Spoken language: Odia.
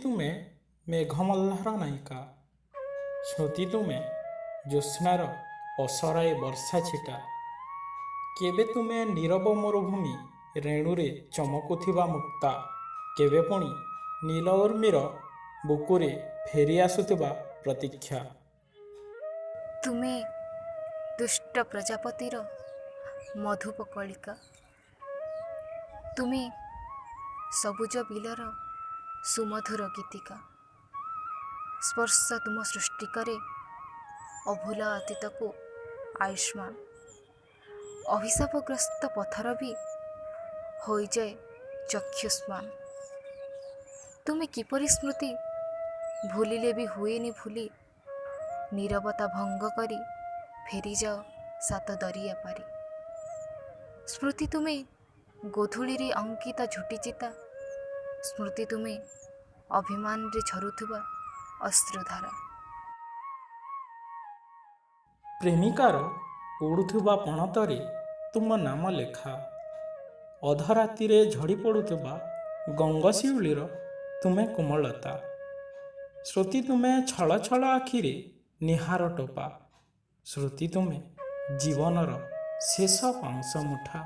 ତୁମେ ମେଘମଲ୍ଲାର ନାୟିକା, ସ୍ମୃତି ତୁମେ ଜ୍ୟୋତ୍ସ୍ନାର ଅସରାଏ ବର୍ଷା ଛିଟା। କେବେ ତୁମେ ନୀରବ ମରୁଭୂମି ରେଣୁରେ ଚମକୁଥିବା ମୁକ୍ତା, କେବେ ପୁଣି ନୀଳ ଉର୍ମିର ବୁକୁରେ ଫେରି ଆସୁଥିବା ପ୍ରତୀକ୍ଷା। ତୁମେ ଦୁଷ୍ଟ ପ୍ରଜାପତିର ମଧୁପ କଳିକା, ତୁମେ ସବୁଜ ବିଲର ସୁମଧୁର ଗୀତିକା। ସ୍ପର୍ଶ ତୁମ ସୃଷ୍ଟି କରେ ଅଭୁଲା ଅତୀତକୁ ଆୟୁଷ୍ମାନ। ଅଭିଶାପଗ୍ରସ୍ତ ପଥର ବି ହୋଇଯାଏ ଚକ୍ଷୁଷ୍ମାନ। ତୁମେ କିପରି ସ୍ମୃତି ଭୁଲିଲେ ବି ହୁଏନି ଭୁଲି, ନୀରବତା ଭଙ୍ଗ କରି ଫେରିଯାଅ ସାତ ଦରିଆ ପାରି। ସ୍ମୃତି ତୁମେ ଗୋଧୂଳିରେ ଅଙ୍କିତ ଝୁଟିଚିତା, ସ୍ମୃତି ତୁମେ ଅଭିମାନରେ ଝରୁଥିବା ଅଶ୍ରୁଧାରା। ପ୍ରେମିକାର ଉଡ଼ୁଥିବା ପଣତରେ ତୁମ ନାମ ଲେଖା, ଅଧରାତିରେ ଝଡ଼ି ପଡ଼ୁଥିବା ଗଙ୍ଗଶିଉଳିର ତୁମେ କୋମଳତା। ସ୍ମୃତି ତୁମେ ଛଳ ଛଳ ଆଖିରେ ନୀହାର ଟୋପା, ସ୍ମୃତି ତୁମେ ଜୀବନର ଶେଷ ପାଉଁଶ ମୁଠା।